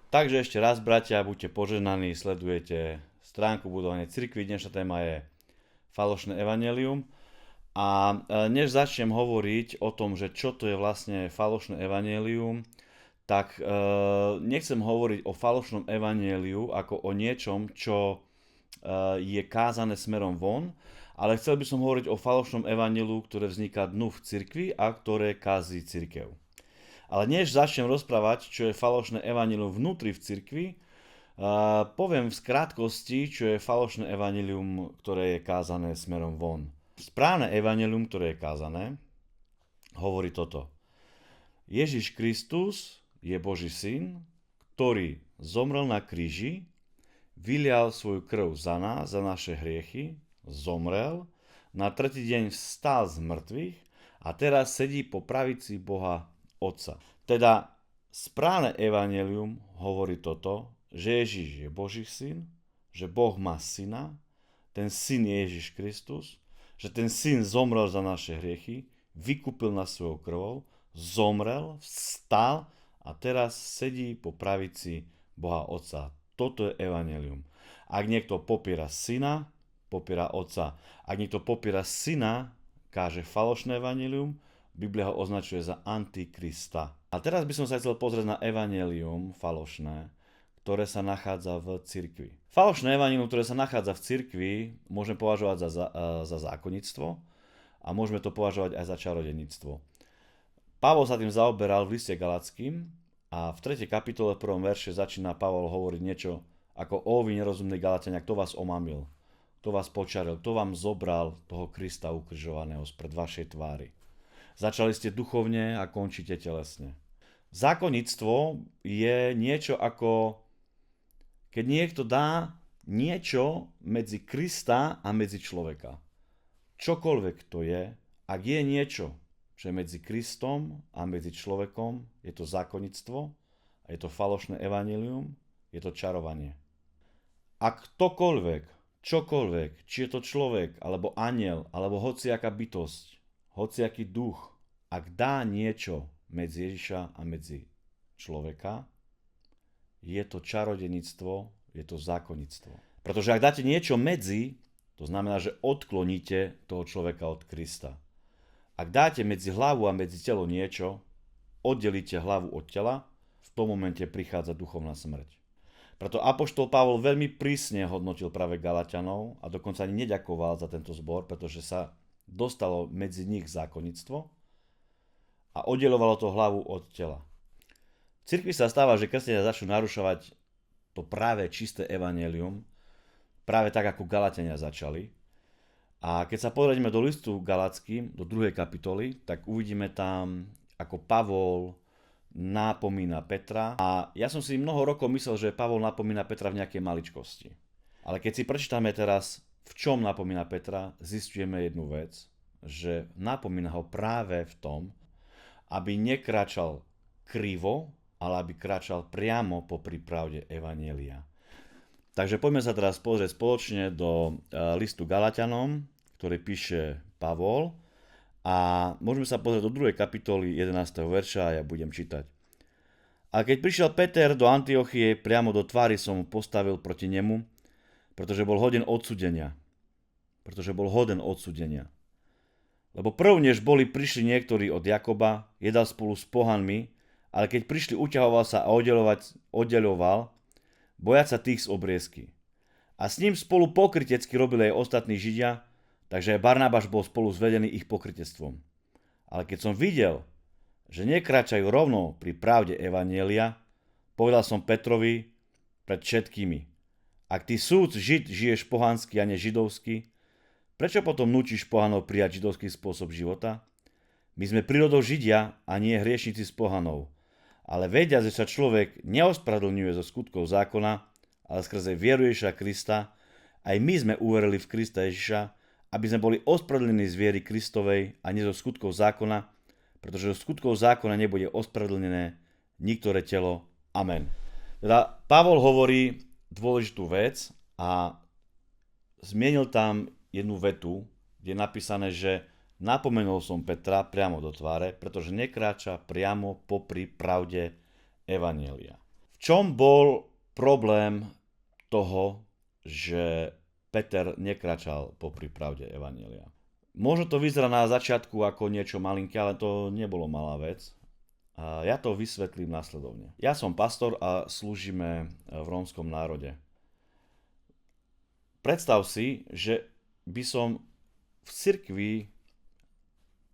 Takže ešte raz, bratia, buďte požehnaní, sledujete stránku budovania cirkvi. Dnešná téma je falošné evanjelium. A než začnem hovoriť o tom, že čo to je vlastne falošné evanjelium, tak nechcem hovoriť o falošnom evanjeliu ako o niečom, čo je kázané smerom von, ale chcel by som hovoriť o falošnom evanjeliu, ktoré vzniká dnu v cirkvi a ktoré kazí cirkev. Ale než začnem rozprávať, čo je falošné evanjelium vnútri v cirkvi, poviem v krátkosti, čo je falošné evanjelium, ktoré je kázané smerom von. Správne evanjelium, ktoré je kázané, hovorí toto. Ježiš Kristus je Boží syn, ktorý zomrel na kríži, vylial svoju krv za nás, za naše hriechy, zomrel, na tretí deň vstal z mŕtvych a teraz sedí po pravici Boha Otca. Teda správne evanjelium hovorí toto, že Ježiš je Boží syn, že Boh má syna, ten syn je Ježiš Kristus, že ten syn zomrel za naše hriechy, vykúpil nás svojou krvou, zomrel, vstal a teraz sedí po pravici Boha Otca. Toto je evanjelium. Ak niekto popiera syna, popiera Otca. Ak niekto popiera syna, káže falošné evanjelium, Biblia ho označuje za antikrista. A teraz by som sa chcel pozrieť na evanjelium falošné, ktoré sa nachádza v cirkvi. Falošné evanjelium, ktoré sa nachádza v cirkvi, môžeme považovať za zákonníctvo a môžeme to považovať aj za čarodeníctvo. Pavol sa tým zaoberal v liste Galackým a v 3. kapitole 1. verše začína Pavol hovoriť niečo ako: ó vy nerozumní Galatiania, kto vás omamil, kto vás počaril, kto vám zobral toho Krista ukrižovaného spred vašej tvári. Začali ste duchovne a končíte telesne. Zákonníctvo je niečo ako, keď niekto dá niečo medzi Krista a medzi človeka. Čokoľvek to je, ak je niečo, čo je medzi Kristom a medzi človekom, je to zákonníctvo a je to falošné evanjelium, je to čarovanie. Ak ktokoľvek, čokoľvek, či je to človek, alebo anjel, alebo hociaká bytosť, hociaký duch, ak dá niečo medzi Ježiša a medzi človeka, je to čarodeníctvo, je to zákonníctvo. Pretože ak dáte niečo medzi, to znamená, že odkloníte toho človeka od Krista. Ak dáte medzi hlavu a medzi telo niečo, oddelíte hlavu od tela, v tom momente prichádza duchovná smrť. Preto apoštol Pavol veľmi prísne hodnotil práve Galatianov a dokonca ani neďakoval za tento zbor, pretože sa dostalo medzi nich zákonníctvo a oddelovalo to hlavu od tela. V cirkvi sa stáva, že kresťania začnú narušovať to práve čisté evanjelium, práve tak, ako Galatiania začali. A keď sa pozrieme do listu Galackým, do 2. kapitoly, tak uvidíme tam, ako Pavol napomína Petra. A ja som si mnoho rokov myslel, že Pavol napomína Petra v nejakej maličkosti. Ale keď si prečítame teraz, v čom napomína Petra, zistujeme jednu vec, že napomína ho práve v tom, aby nekráčal krivo, ale aby kráčal priamo popri pravde evanjelia. Takže poďme sa teraz pozrieť spoločne do listu Galatianom, ktorý píše Pavol. A môžeme sa pozrieť do 2. kapitoly 11. verša a ja budem čítať. A keď prišiel Peter do Antiochie, priamo do tvári som mu postavil proti nemu, pretože bol hoden odsúdenia. Lebo prv, než prišli niektorí od Jakoba, jedal spolu s pohanmi, ale keď prišli, uťahoval sa a oddeľoval, bojať sa tých z obriezky. A s ním spolu pokrytecky robili aj ostatní Židia, takže aj Barnabáš bol spolu zvedený ich pokrytectvom. Ale keď som videl, že nekráčajú rovno pri pravde evanjelia, povedal som Petrovi pred všetkými: ak ty súc Žid žiješ pohansky a ne židovsky, prečo potom núčiš pohanov prijať židovský spôsob života? My sme prírodou Židia a nie hriešnici z pohanov. Ale vedia, že sa človek neospravedlňuje zo skutkov zákona, ale skrze vieru Ježiša Krista, aj my sme uverili v Krista Ježiša, aby sme boli ospravedlnení z viery Kristovej a nie zo skutkov zákona, pretože zo skutkov zákona nebude ospravedlnené niktoré telo. Amen. Teda Pavol hovorí dôležitú vec a zmienil tam jednu vetu, kde je napísané, že napomenul som Petra priamo do tváre, pretože nekráča priamo popri pravde evanjelia. V V čom bol problém toho, že Peter nekračal popri pravde evanjelia? Možno to vyzerá na začiatku ako niečo malinké, ale to nebolo malá vec. A ja to vysvetlím následovne. Ja som pastor a slúžime v rómskom národe. Predstav si, že by som v cirkvi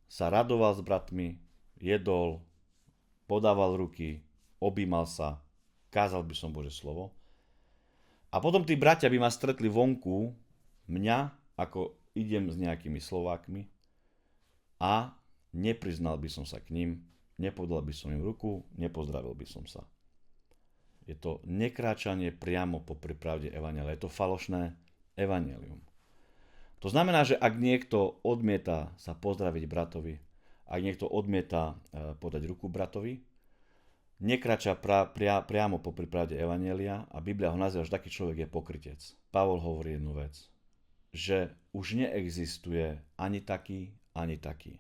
sa radoval s bratmi, jedol, podával ruky, objímal sa, kázal by som Božie slovo. A potom tí bratia by ma stretli vonku, mňa, ako idem s nejakými Slovákmi a nepriznal by som sa k ním, nepodal by som im ruku, nepozdravil by som sa. Je to nekráčanie priamo popri pravde evanjelia. Je to falošné evanjelium. To znamená, že ak niekto odmieta sa pozdraviť bratovi, ak niekto odmieta podať ruku bratovi, nekrača priamo popri pravde evanjelia a Biblia ho nazýva, že taký človek je pokrytec. Pavol hovorí jednu vec, že už neexistuje ani taký, ani taký.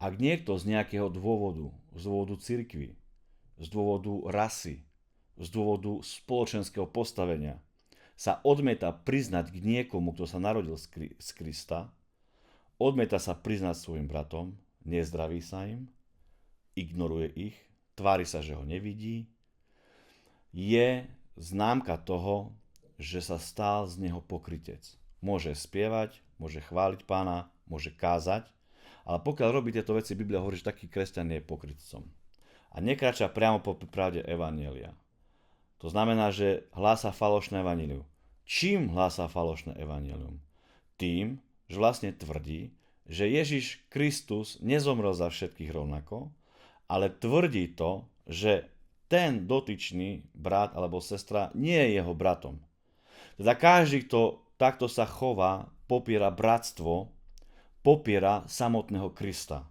Ak niekto z nejakého dôvodu, z dôvodu cirkvi, z dôvodu rasy, z dôvodu spoločenského postavenia sa odmieta priznať k niekomu, kto sa narodil z Krista, odmieta sa priznať svojim bratom, nezdraví sa im, ignoruje ich, tvári sa, že ho nevidí, je známka toho, že sa stal z neho pokrytec. Môže spievať, môže chváliť Pána, môže kázať, ale pokiaľ robí tieto veci, Biblia hovorí, že taký kresťan je pokrytcom. A nekrača priamo po pravde evanjelia. To znamená, že hlása falošné evanjelium. Čím hlása falošné evanjelium? Tým, že vlastne tvrdí, že Ježiš Kristus nezomrel za všetkých rovnako, ale tvrdí to, že ten dotyčný brat alebo sestra nie je jeho bratom. Teda každý, kto takto sa chová, popiera bratstvo, popiera samotného Krista.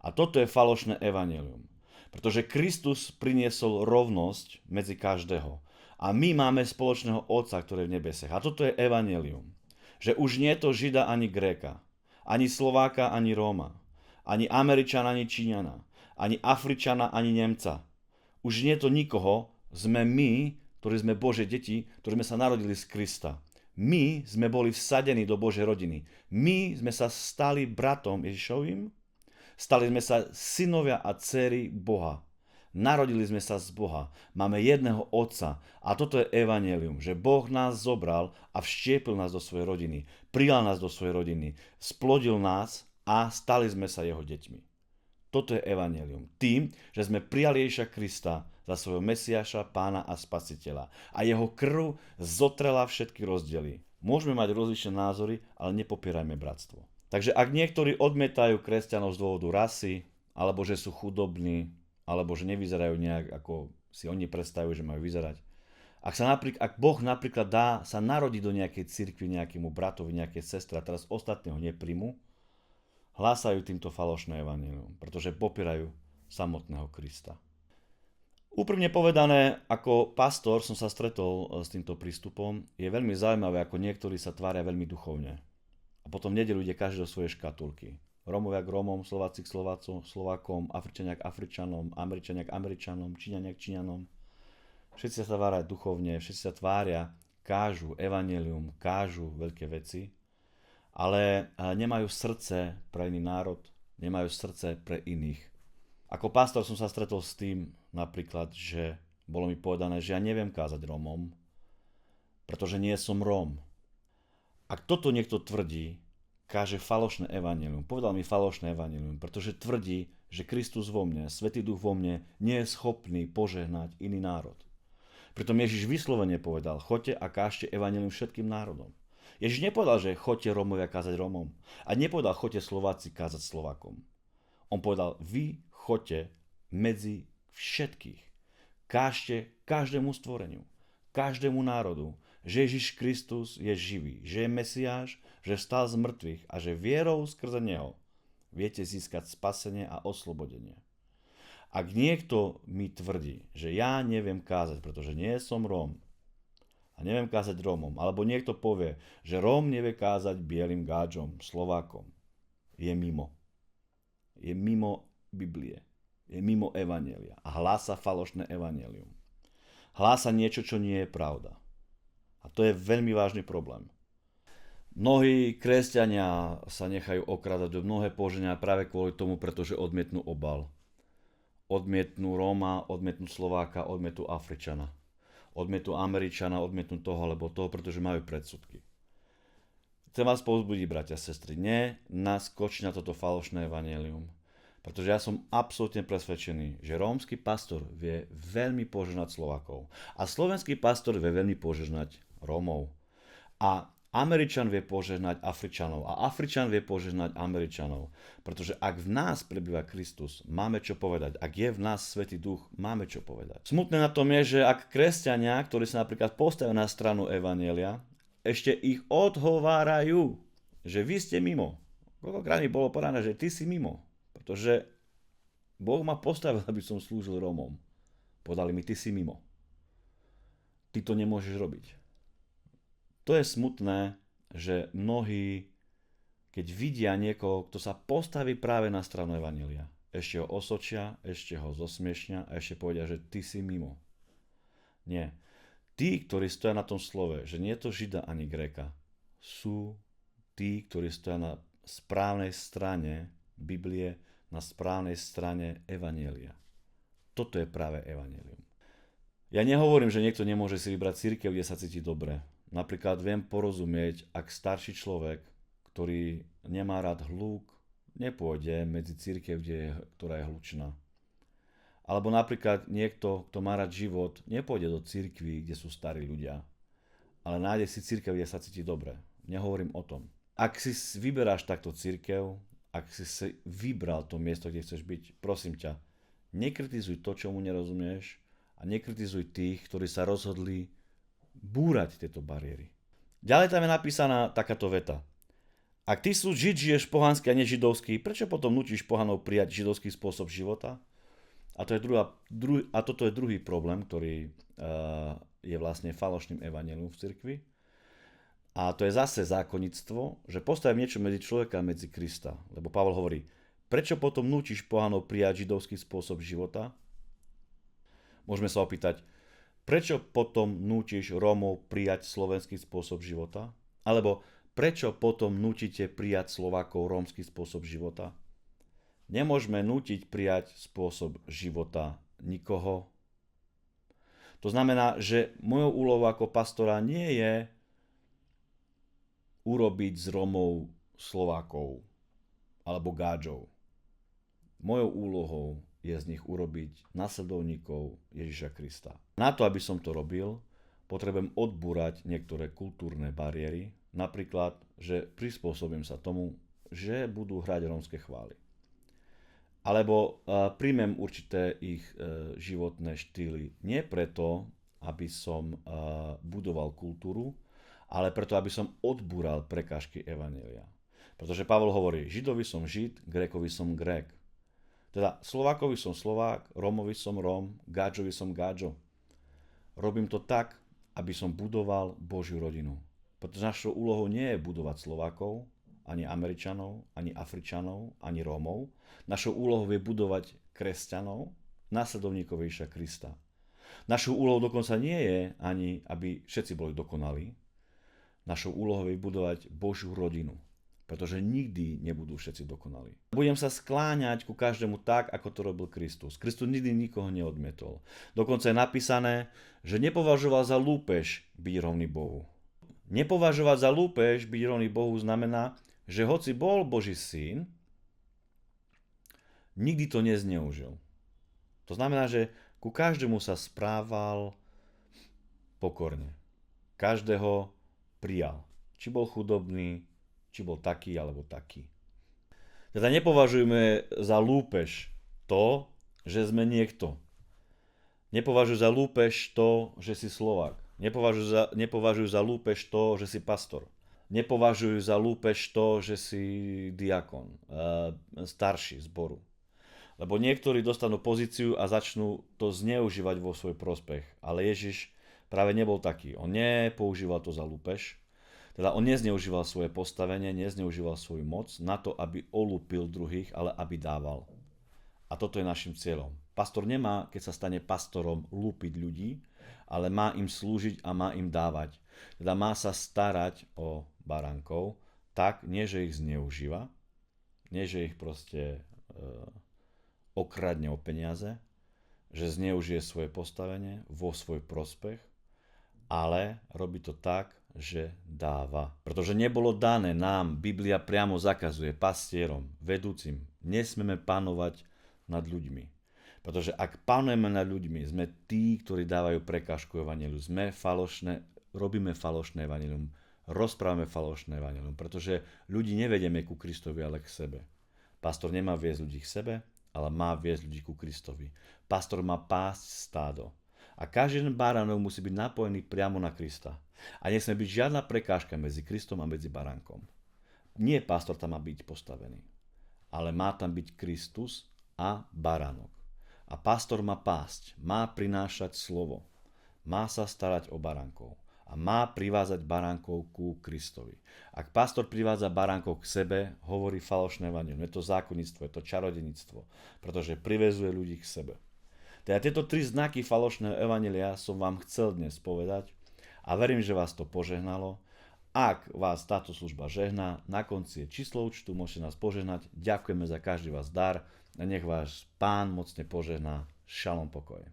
A toto je falošné evanjelium. Pretože Kristus priniesol rovnosť medzi každého. A my máme spoločného Otca, ktorý je v nebesiach. A toto je evanjelium. Že už nie je to Žida ani Gréka, ani Slováka, ani Róma, ani Američana, ani Číňana, ani Afričana, ani Nemca. Už nie je to nikoho, sme my, ktorí sme Božie deti, ktorí sme sa narodili z Krista. My sme boli vsadení do Božej rodiny. My sme sa stali bratom Ježišovým, stali sme sa synovia a dcery Boha. Narodili sme sa z Boha. Máme jedného Otca. A toto je evanjelium, že Boh nás zobral a vštiepil nás do svojej rodiny. Prijal nás do svojej rodiny. Splodil nás a stali sme sa jeho deťmi. Toto je evanjelium. Tým, že sme prijali Ježiša Krista za svojho Mesiáša, Pána a Spasiteľa. A jeho krv zotrela všetky rozdiely. Môžeme mať rozličné názory, ale nepopierajme bratstvo. Takže ak niektorí odmietajú kresťanov z dôvodu rasy, alebo že sú chudobní, alebo že nevyzerajú nejak, ako si oni predstavujú, že majú vyzerať. Ak Boh napríklad dá sa narodiť do nejakej cirkvi, nejakému bratovi, nejakej sestre a teraz ostatného nepríjmu, hlásajú týmto falošné evanjelium, pretože popierajú samotného Krista. Úprimne povedané, ako pastor som sa stretol s týmto prístupom. Je veľmi zaujímavé, ako niektorí sa tvária veľmi duchovne. A potom v nedeľu ide každý do svojej škatulky. Rómovia k Rómom, Slováci k Slovákom, Afričania k Afričanom, Američania k Američanom, Číňania k Číňanom. Všetci sa tvária duchovne, všetci sa tvária, kážu evanjelium, kážu veľké veci, ale nemajú srdce pre iný národ, nemajú srdce pre iných. Ako pastor som sa stretol s tým napríklad, že bolo mi povedané, že ja neviem kázať Rómom, pretože nie som Róm. Ak toto niekto tvrdí, káže falošné evanjelium. Povedal mi falošné evanjelium, pretože tvrdí, že Kristus vo mne, Svätý Duch vo mne nie je schopný požehnať iný národ. Pritom Ježiš vyslovene povedal, choďte a kážte evanjelium všetkým národom. Ježiš nepovedal, že choďte Rómovia kázať Rómom. A nepovedal, choďte Slováci kázať Slovákom. On povedal, vy choďte medzi všetkých. Kážte každému stvoreniu, každému národu, že Ježiš Kristus je živý, že je Mesiáš, že vstal z mŕtvych a že vierou skrze neho viete získať spasenie a oslobodenie. Ak niekto mi tvrdí, že ja neviem kázať, pretože nie som Róm a neviem kázať Rómom, alebo niekto povie, že Róm nevie kázať bielým gádžom, Slovákom, je mimo. Je mimo Biblie. Je mimo evanjelia a hlása falošné evanjelium. hlása niečo, čo nie je pravda. A to je veľmi vážny problém. Mnohí kresťania sa nechajú okradať o mnohé poženia práve kvôli tomu, pretože odmietnú obal. Odmietnú Róma, odmietnú Slováka, odmietnú Afričana. Odmietnú Američana, odmietnú toho alebo toho, pretože majú predsudky. Chcem vás povzbudiť, bratia a sestry, naskoč na toto falošné evanjelium. Pretože ja som absolútne presvedčený, že rómsky pastor vie veľmi požehnať Slovákov. A slovenský pastor vie veľmi požehnať Rómov. A Američan vie požehnať Afričanov a Afričan vie požehnať Američanov. Pretože ak v nás prebýva Kristus, máme čo povedať. Ak je v nás Svätý Duch, máme čo povedať. Smutné na tom je, že ak kresťania, ktorí sa napríklad postavia na stranu evanjelia, ešte ich odhovárajú, že vy ste mimo. Koľkokrát mi bolo povedané, že ty si mimo. Pretože Boh ma postavil, aby som slúžil Rómom. Podali mi, ty si mimo. Ty to nemôžeš robiť. To je smutné, že mnohí, keď vidia niekoho, kto sa postaví práve na stranu evanjelia, ešte ho osočia, ešte ho zosmiešňa a ešte povedia, že ty si mimo. Nie. Tí, ktorí stoja na tom slove, že nie je to Žida ani Gréka, sú tí, ktorí stoja na správnej strane Biblie, na správnej strane evanjelia. Toto je práve evanjelium. Ja nehovorím, že niekto nemôže si vybrať cirkev, kde sa cíti dobre. Napríklad viem porozumieť, ak starší človek, ktorý nemá rád hluk, nepôjde medzi cirkev, ktorá je hlučná. Alebo napríklad niekto, kto má rád život, nepôjde do cirkví, kde sú starí ľudia, ale nájde si cirkev, kde sa cíti dobre. Nehovorím o tom. Ak si vyberáš takto cirkev, ak si vybral to miesto, kde chceš byť, prosím ťa, nekritizuj to, čomu nerozumieš a nekritizuj tých, ktorí sa rozhodli búrať tieto bariéry. Ďalej tam je napísaná takáto veta. Ak ty Žid žiješ pohanský a nežidovský, prečo potom nutíš pohanov prijať židovský spôsob života? A toto je druhý problém, ktorý je vlastne falošným evanjelium v cirkvi. A to je zase zákonníctvo, že postavím niečo medzi človeka a medzi Krista. Lebo Pavol hovorí, prečo potom núčiš pohanov prijať židovský spôsob života? Môžeme sa opýtať, prečo potom núčiš Rómov prijať slovenský spôsob života? Alebo prečo potom núčite prijať Slovákov rómsky spôsob života? Nemôžeme nútiť prijať spôsob života nikoho. To znamená, že mojou úlohou ako pastora nie je urobiť z Rómov Slovákov alebo Gádžov. Mojou úlohou je z nich urobiť nasledovníkov Ježiša Krista. Na to, aby som to robil, potrebujem odbúrať niektoré kultúrne bariéry, napríklad, že prispôsobím sa tomu, že budú hrať rómske chvály. Alebo príjmem určité ich životné štýly. Nie preto, aby som budoval kultúru, ale preto, aby som odbúral prekážky evanjelia. Pretože Pavol hovorí, Židovi som Žid, Grékovi som Grék. Teda Slovákovi som Slovák, Rómovi som Róm, Gádžovi som Gádžo. Robím to tak, aby som budoval Božiu rodinu. Pretože našou úlohou nie je budovať Slovákov, ani Američanov, ani Afričanov, ani Rómov. Našou úlohou je budovať kresťanov, následovníkov Ježiša Krista. Našou úlohou dokonca nie je ani, aby všetci boli dokonalí. Našou úlohou je budovať Božiu rodinu, pretože nikdy nebudú všetci dokonalí. Budem sa skláňať ku každému tak, ako to robil Kristus. Kristus nikdy nikoho neodmietol. Dokonca je napísané, že nepovažoval za lúpež byť rovný Bohu. Nepovažovať za lúpež byť rovný Bohu znamená, že hoci bol Boží syn, nikdy to nezneužil. To znamená, že ku každému sa správal pokorne. Každého prijal. Či bol chudobný, či bol taký alebo taký. Teda nepovažujeme za lúpež to, že sme niekto. Nepovažuj za lúpež to, že si Slovák. Nepovažuj za lúpež to, že si pastor. Nepovažujú za lúpež to, že si diakon, starší zboru. Lebo niektorí dostanú pozíciu a začnú to zneužívať vo svoj prospech. Ale Ježiš práve nebol taký. On nepoužíval to za lúpež. Teda on nezneužíval svoje postavenie, nezneužíval svoju moc na to, aby olúpil druhých, ale aby dával. A toto je našim cieľom. Pastor nemá, keď sa stane pastorom, lúpiť ľudí, ale má im slúžiť a má im dávať. Teda má sa starať o barankov, tak, nie že ich zneužíva, nie že ich proste okradne o peniaze, že zneužije svoje postavenie vo svoj prospech, ale robí to tak, že dáva. Pretože nebolo dané nám, Biblia priamo zakazuje pastierom, vedúcim, nesmieme panovať nad ľuďmi. Pretože ak panujeme nad ľuďmi, sme tí, ktorí dávajú prekážku evanjeliu. Robíme falošné evanjelium, rozprávame falošné evanjelium, pretože ľudí nevedieme ku Kristovi, ale k sebe. Pastor nemá viesť ľudí k sebe, ale má viesť ľudí ku Kristovi. Pastor má pásť stádo. A každý jeden baránok musí byť napojený priamo na Krista. A nesmie byť žiadna prekážka medzi Kristom a medzi baránkom. Nie pastor tam má byť postavený, ale má tam byť Kristus a baránok. A pastor má pásť, má prinášať slovo, má sa starať o baránkov a má privázať baránkov ku Kristovi. Ak pastor privádza baránkov k sebe, hovorí falošné evanjelium. Je to zákonníctvo, je to čarodeníctvo, pretože privezuje ľudí k sebe. Teda tieto 3 znaky falošného evanjelia som vám chcel dnes povedať a verím, že vás to požehnalo. Ak vás táto služba žehná, na konci je číslo účtu, môžete nás požehnať. Ďakujeme za každý vás dar a nech váš Pán mocne požehná. Šalom, pokoj.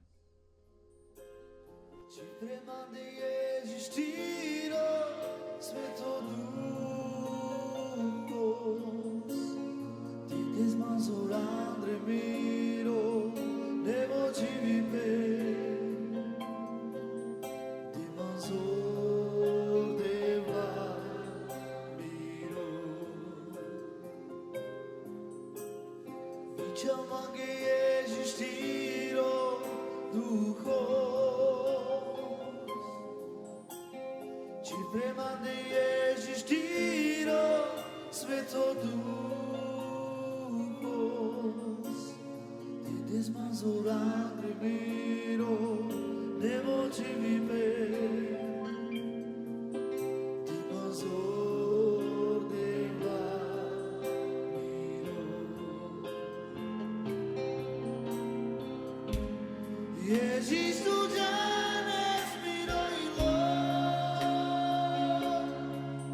Ježíš tu dnes mi dojilo,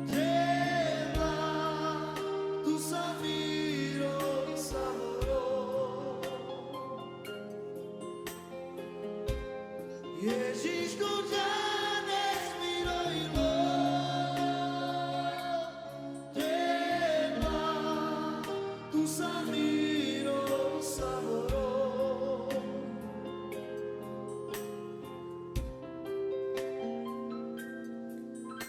teba tu sa víro samoro. Ježíš tu